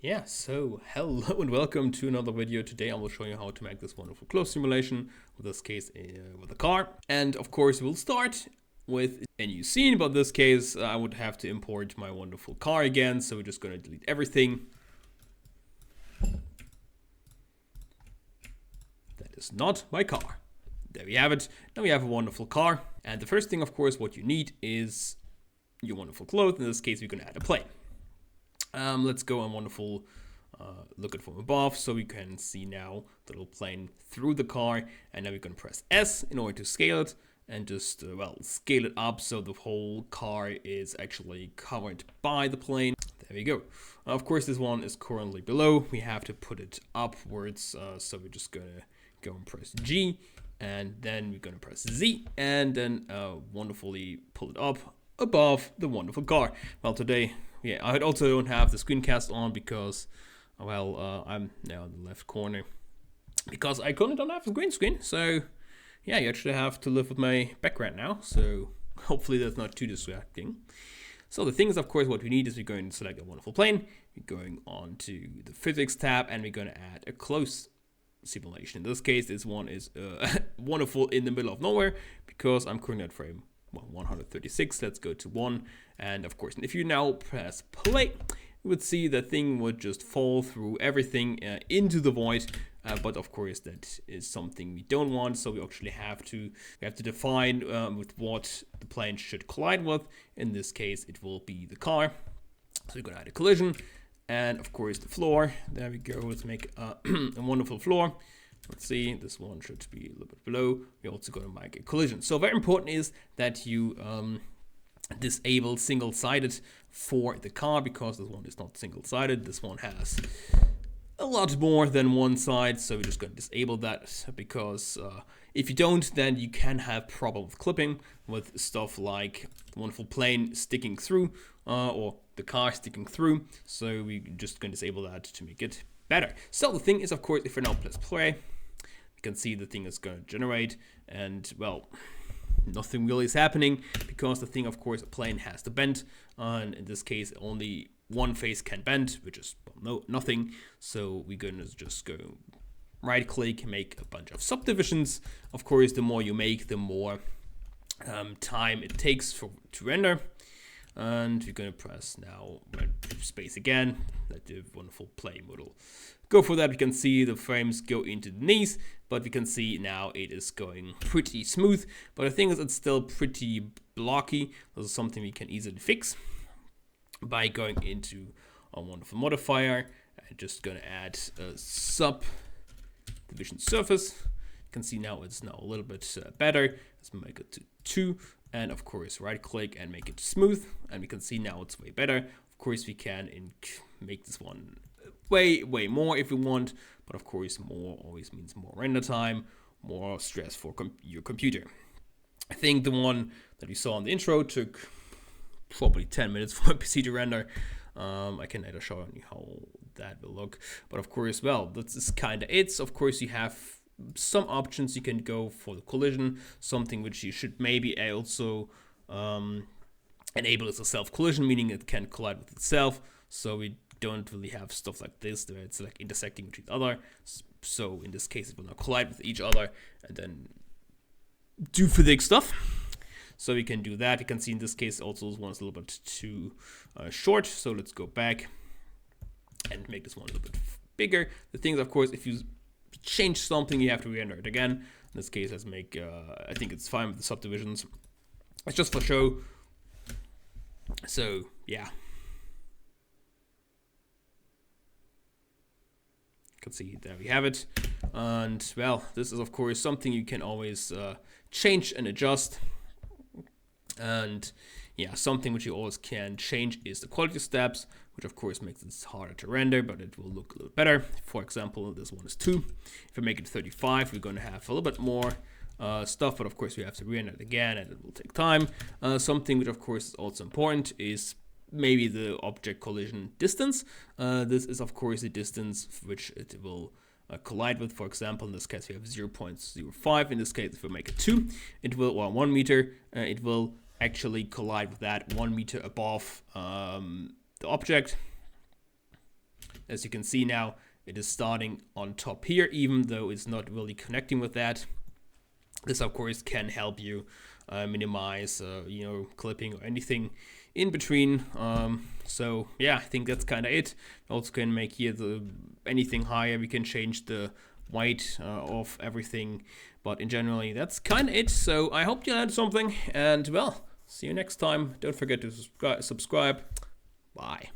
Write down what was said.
Yeah, so hello and welcome to another video. Today I will show you how to make this wonderful close simulation, with this case with a car. And of course we'll start with a new scene, but in this case I would have to import my wonderful car again, so we're just going to delete everything. That is not my car. There we have it. Now we have a wonderful car. And the first thing, of course, what you need is your wonderful clothes. In this case we're going to add a plane. Let's go on wonderful look at from above, so we can see now the little plane through the car. And now we're going to press S in order to scale it and just scale it up so the whole car is actually covered by the plane. There we go. Of course this one is currently below. We have to put it upwards, so we're just gonna go and press G, and then we're gonna press Z, and then wonderfully pull it up above the wonderful car. Well, today, yeah, I also don't have the screencast on because, well, I'm now in the left corner because I currently don't have a green screen. So, yeah, you actually have to live with my background now. So, hopefully that's not too distracting. So the thing is, of course, what we need is we're going to select a wonderful plane. We're going on to the physics tab, and we're going to add a close simulation. In this case, this one is wonderful in the middle of nowhere because I'm currently at frame 136. Let's go to 1, and of course, if you now press play, you would see the thing would just fall through everything into the void. But of course, that is something we don't want. So we actually have to define with what the plane should collide with. In this case, it will be the car. So we're gonna add a collision, and of course the floor. There we go. Let's make a wonderful floor. Let's see, this one should be a little bit below. We're also going to make a collision. So very important is that you disable single-sided for the car, because this one is not single-sided. This one has a lot more than one side, so we're just going to disable that, because if you don't, then you can have problem with clipping, with stuff like the wonderful plane sticking through or the car sticking through. So we're just going to disable that to make it better. So the thing is, of course, if we now press play, you can see the thing is going to generate, and well, nothing really is happening because the thing, of course, a plane has to bend, and in this case only one face can bend, which is nothing. So we're gonna just go right click, make a bunch of subdivisions. Of course, the more you make, the more time it takes to render. And we're gonna press now red space again, let the wonderful play model go for that. We can see the frames go into the knees, but we can see now it is going pretty smooth. But the thing is, it's still pretty blocky. This is something we can easily fix by going into a wonderful modifier and just gonna add a subdivision surface. You can see now it's now a little bit better. Let's make it to 2, and of course right click and make it smooth, and we can see now it's way better. Of course we can make this one way more if we want, but of course more always means more render time, more stress for your computer. I think the one that we saw in the intro took probably 10 minutes for my PC to render. I can later show you how that will look, but of course, well, that's kind of it. Of course, you have some options. You can go for the collision, something which you should maybe also enable as a self collision, meaning it can collide with itself. So we don't really have stuff like this where it's like intersecting with each other. So in this case, it will not collide with each other and then do physics stuff. So we can do that. You can see in this case also this one is a little bit too short. So let's go back and make this one a little bit bigger. The thing is, of course, if you change something, you have to re-render it again. In this case, let's make, I think it's fine with the subdivisions. It's just for show. So yeah. You can see there we have it. And well, this is of course something you can always change and adjust. And yeah, something which you always can change is the quality steps, which of course makes this harder to render, but it will look a little better. For example, this one is 2. If I make it 35, we're going to have a little bit more stuff, but of course we have to render it again, and it will take time. Something which of course is also important is maybe the object collision distance. This is of course the distance which it will collide with. For example, in this case we have 0.05. In this case, if we make it 2, it will, or 1 meter, it will actually collide with that 1 meter above the object. as you can see now, it is starting on top here, even though it's not really connecting with that. This of course can help you minimize clipping or anything in between. So yeah, I think that's kind of it. Also can make here anything higher. We can change the white of everything, but in generally that's kind of it. So I hope you learned something, and well, see you next time. Don't forget to subscribe. Bye.